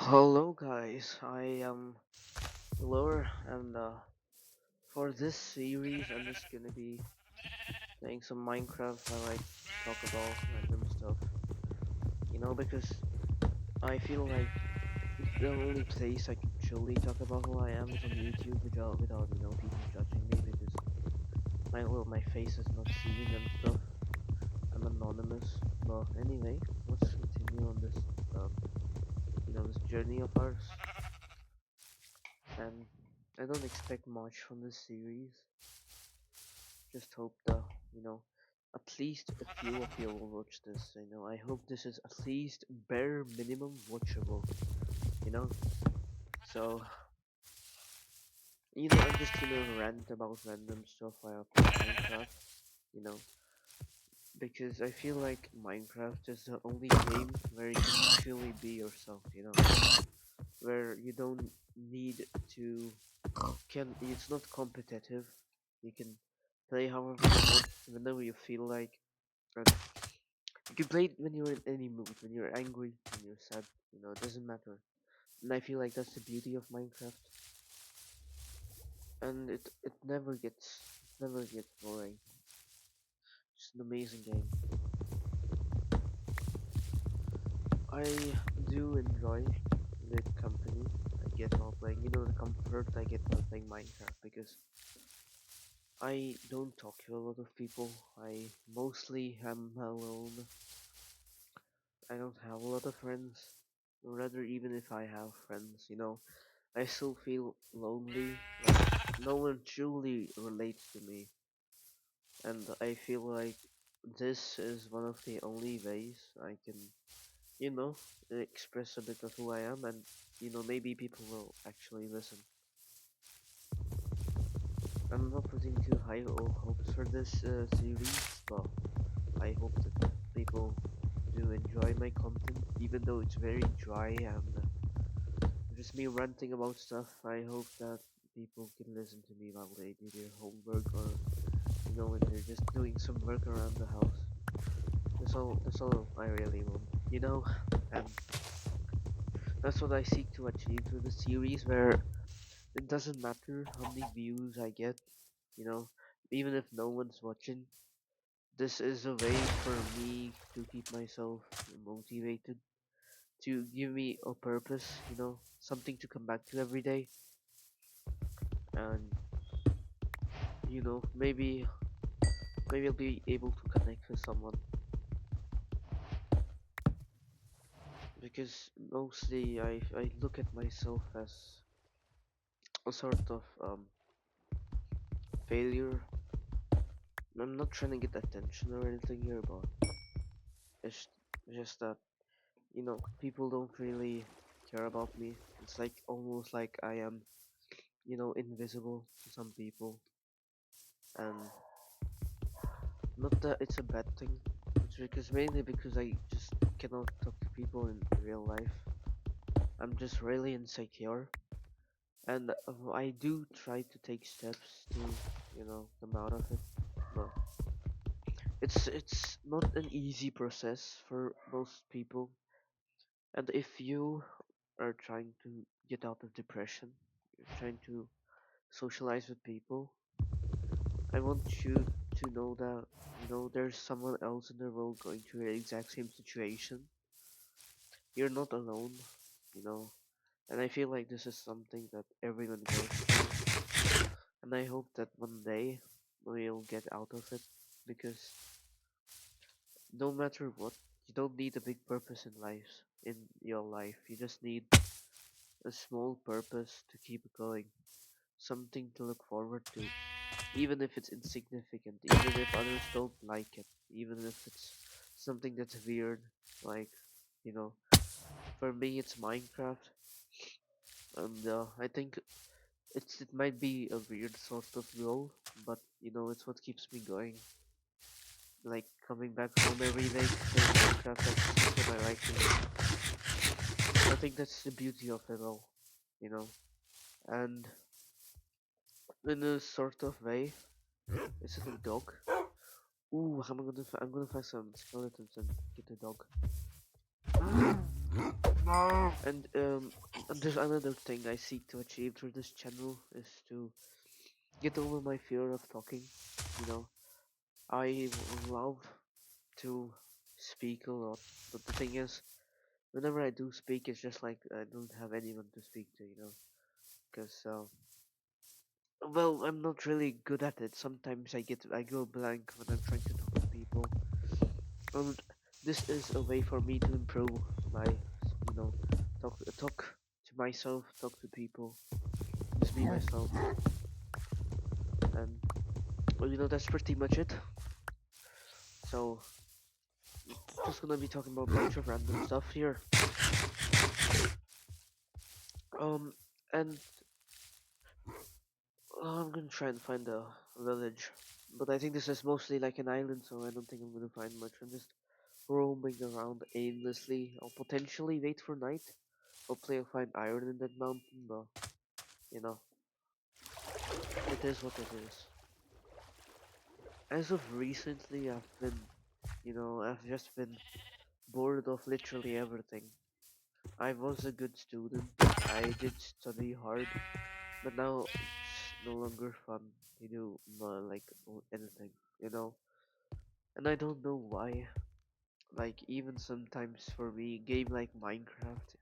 Hello guys, I am Lore and for this series I'm just gonna be playing some Minecraft. I like to talk about random stuff, because I feel like the only place I can truly talk about who I am is on YouTube without people judging me because my face is not seen and stuff. I'm anonymous. But anyway, let's continue on this um this journey of ours, and I don't expect much from this series. Just hope that, you know, at least a few of you will watch this. I hope this is at least bare minimum watchable, you know? So, I'm just gonna rant about random stuff while I play Minecraft, you know? Because I feel like Minecraft is the only game where you can truly be yourself, where you don't need to, it's not competitive. You can play however you want, whenever you feel like. And you can play it when you're in any mood, when you're angry, when you're sad, it doesn't matter. And I feel like that's the beauty of Minecraft. And it never gets boring. It's an amazing game. I do enjoy the company I get while playing, the comfort I get while playing Minecraft because I don't talk to a lot of people. I mostly am alone. I don't have a lot of friends. Rather, even if I have friends, I still feel lonely, like no one truly relates to me, and I feel like this is one of the only ways I can, you know, express a bit of who I am, and maybe people will actually listen. I'm not putting too high hopes for this series, but I hope that people do enjoy my content, even though it's very dry and just me ranting about stuff. I hope that people can listen to me while they do their homework or when they're just doing some work around the house. That's all I really want, and that's what I seek to achieve through the series where it doesn't matter how many views I get, you know, even if no one's watching. This is a way for me to keep myself motivated, to give me a purpose, something to come back to every day, and maybe I'll be able to connect with someone because mostly I look at myself as a sort of failure. I'm not trying to get attention or anything here, but it's just that people don't really care about me. It's like almost like I am invisible to some people, and not that it's a bad thing. It's because mainly because I just cannot talk to people in real life. I'm just really insecure, and I do try to take steps to come out of it, but it's not an easy process for most people. And if you are trying to get out of depression, you're trying to socialize with people, I want you to know that there's someone else in the world going through the exact same situation. You're not alone, you know. And I feel like this is something that everyone goes through. And I hope that one day we'll get out of it because no matter what, you don't need a big purpose in your life. You just need a small purpose to keep going, something to look forward to, even if it's insignificant, even if others don't like it, even if it's something that's weird, like, you know, for me it's Minecraft, and I think it might be a weird sort of goal, but it's what keeps me going. Like coming back home every day to play Minecraft, that's what I like doing. I think that's the beauty of it all, you know. And in a sort of way, is it a dog? I'm gonna find some skeletons and get the dog. And there's another thing I seek to achieve through this channel is to get over my fear of talking. You know, love to speak a lot, but the thing is, whenever I do speak, it's just like I don't have anyone to speak to. Because well, I'm not really good at it. Sometimes I go blank when I'm trying to talk to people, and this is a way for me to improve my, you know, talk to myself, talk to people, just be myself, and well, that's pretty much it. So just gonna be talking about a bunch of random stuff here. Um, and I'm gonna try and find a village, but I think this is mostly like an island, so I don't think I'm gonna find much. I'm just roaming around aimlessly. I'll potentially wait for night. Hopefully, I'll find iron in that mountain, but you know, it is what it is. As of recently, I've just been bored of literally everything. I was a good student. I did study hard, but now it's no longer fun to do anything, you know. And I don't know why. Like even sometimes for me, game like Minecraft,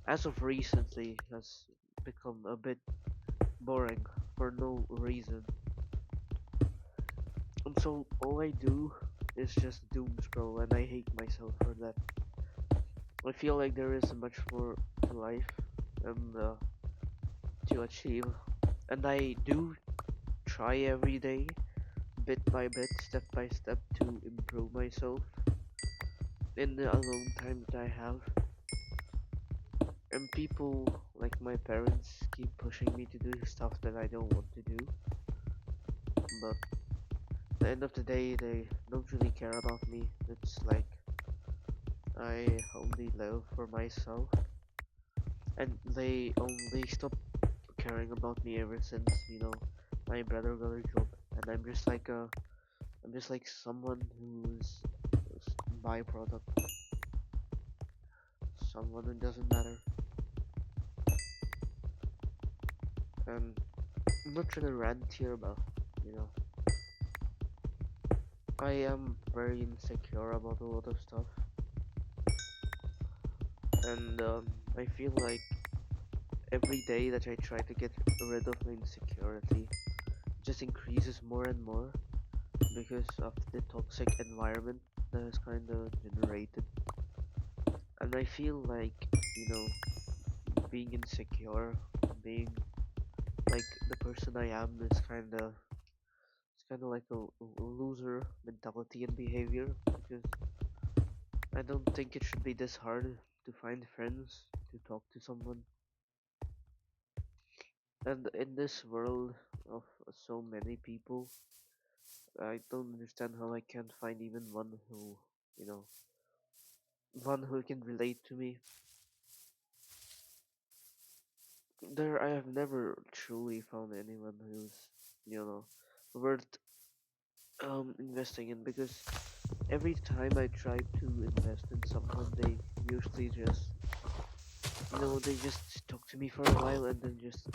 as of recently, has become a bit boring for no reason. And so all I do is just doom scroll, and I hate myself for that. I feel like there is much more to life and to achieve, and I do try every day, bit by bit, step by step, to improve myself in the alone time that I have. And people like my parents keep pushing me to do stuff that I don't want to do, but at the end of the day, they don't really care about me. It's like I only live for myself, and they only stop caring about me ever since my brother got a job, and I'm just like someone who's byproduct, someone who doesn't matter. And I'm not trying to rant here, but you know, I am very insecure about a lot of stuff, and I feel like every day that I try to get rid of my insecurity just increases more and more because of the toxic environment that is kind of generated. And I feel like, you know, being insecure, being like the person I am is kind of like a loser mentality and behavior because I don't think it should be this hard to find friends, to talk to someone. And in this world of so many people, I don't understand how I can't find even one you know, one who can relate to me. There, I have never truly found anyone who's, you know, worth investing in because every time I try to invest in someone, they usually just, they just talk to me for a while and then just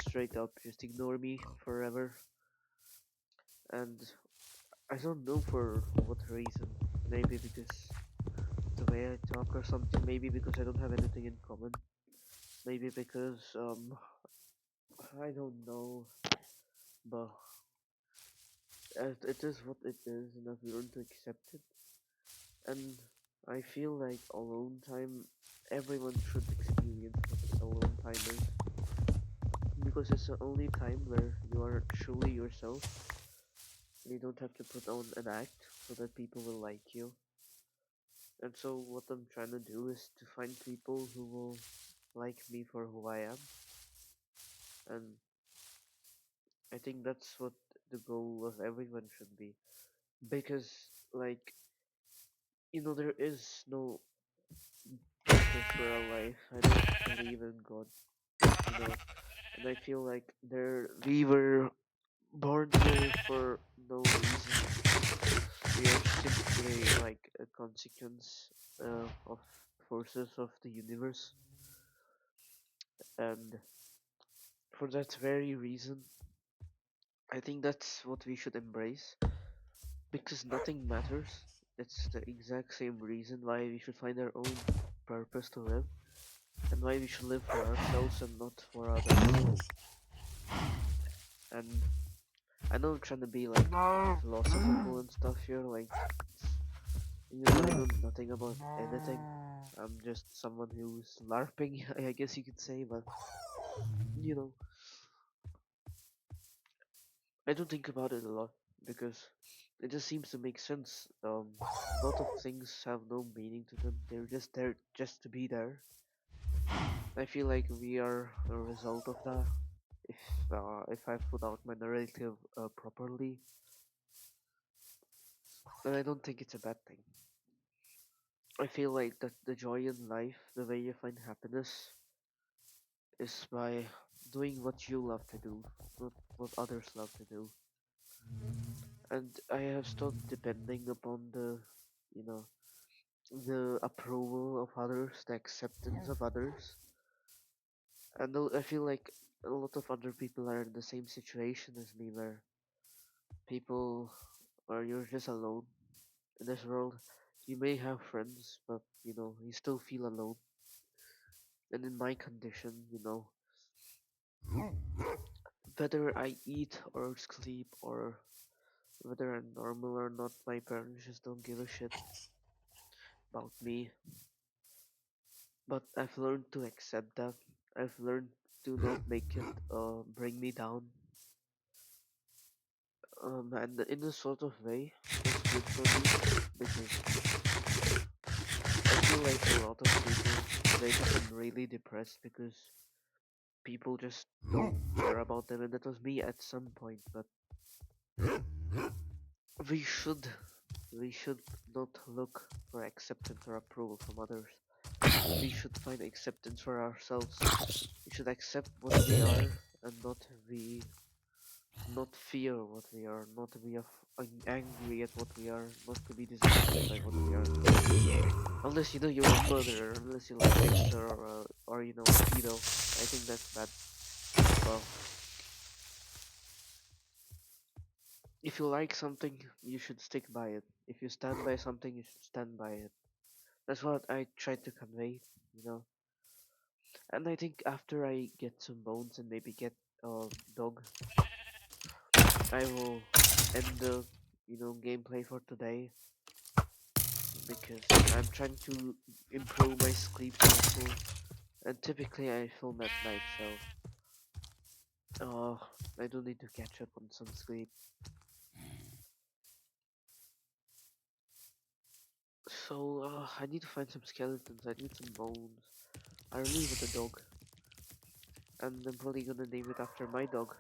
straight up just ignore me forever. And I don't know for what reason. Maybe because the way I talk or something. Maybe because I don't have anything in common. Maybe because I don't know. But it is what it is, and I've learned to accept it. And I feel like alone time, everyone should experience what alone time is, because it's the only time where you are truly yourself, and you don't have to put on an act so that people will like you. And so, what I'm trying to do is to find people who will like me for who I am, and I think that's what the goal of everyone should be. Because, like, there is no purpose for our life. I don't believe in God, you know, and I feel like we were born here for no reason. We are simply like a consequence of forces of the universe, and for that very reason, I think that's what we should embrace because nothing matters. It's the exact same reason why we should find our own purpose to live and why we should live for ourselves and not for others. And I know I'm trying to be like philosophical and stuff here, like even though I know nothing about anything, I'm just someone who's LARPing, I guess you could say, but you know, I don't think about it a lot because it just seems to make sense. A lot of things have no meaning to them. They're just there just to be there. I feel like we are a result of that. If if I put out my narrative properly, and I don't think it's a bad thing. I feel like that the joy in life, the way you find happiness, is by doing what you love to do, not what others love to do. And I have stopped depending upon you know, the approval of others, the acceptance of others. And I feel like a lot of other people are in the same situation as me, where people, where you're just alone in this world. You may have friends, but you still feel alone. And in my condition, whether I eat or sleep or whether I'm normal or not, my parents just don't give a shit about me. But I've learned to accept that. I've learned to not make it bring me down. And in a sort of way, it's good for me because I feel like a lot of people they become really depressed because people just don't care about them, and that was me at some point. But we should we should not look for acceptance or approval from others. We should find acceptance for ourselves. We should accept what we are and not fear what we are, not to be angry at what we are, not to be disgusted by what we are. Unless you're a murderer, unless you're like gangster or a pedo. I think that's bad. Well, if you like something, you should stick by it. If you stand by something, you should stand by it. That's what I tried to convey, you know. And I think after I get some bones and maybe get a dog, I will end the gameplay for today because I'm trying to improve my sleep cycle. And typically I film at night, so I do need to catch up on some sleep. So I need to find some skeletons. I need some bones. I really want a dog, and I'm probably gonna name it after my dog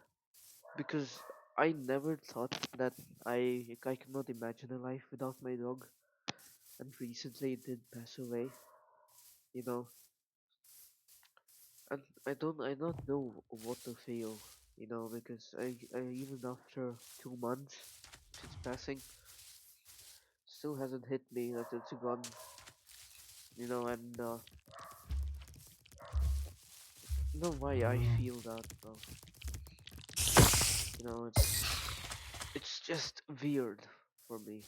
because I never thought that I cannot imagine a life without my dog. And recently it did pass away, you know. And I don't know what to feel, because I even after 2 months since passing, still hasn't hit me that it's gone, and know why I feel that, bro. It's just weird for me.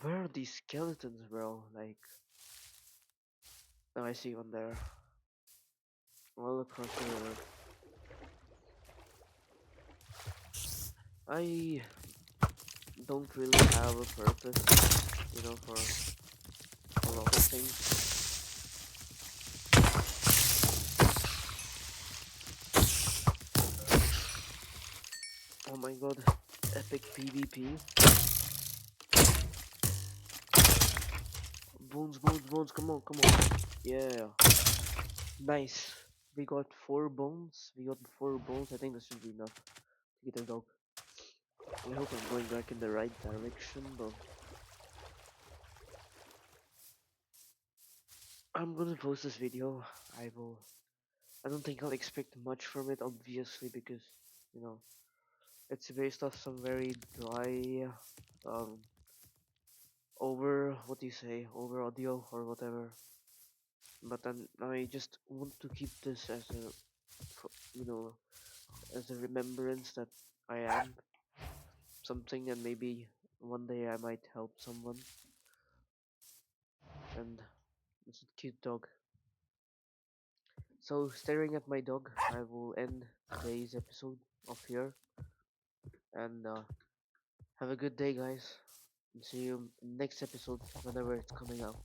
Where are these skeletons, bro? Like, oh, I see one there, all across the river. I don't really have a purpose, for a lot of things. Oh my god, epic PvP. Bones, bones, bones, come on, come on. Yeah, nice. We got 4 bones. We got 4 bones. I think that should be enough to get a dog. I hope I'm going back in the right direction, but I'm gonna post this video. I will. I don't think I'll expect much from it, obviously, because you know it's based off some very dry, um, over what do you say, over audio or whatever. But then I just want to keep this as a, you know, as a remembrance that I am something, and maybe one day I might help someone. And it's a cute dog. So, staring at my dog, I will end today's episode of here. And have a good day, guys. And see you next episode whenever it's coming out.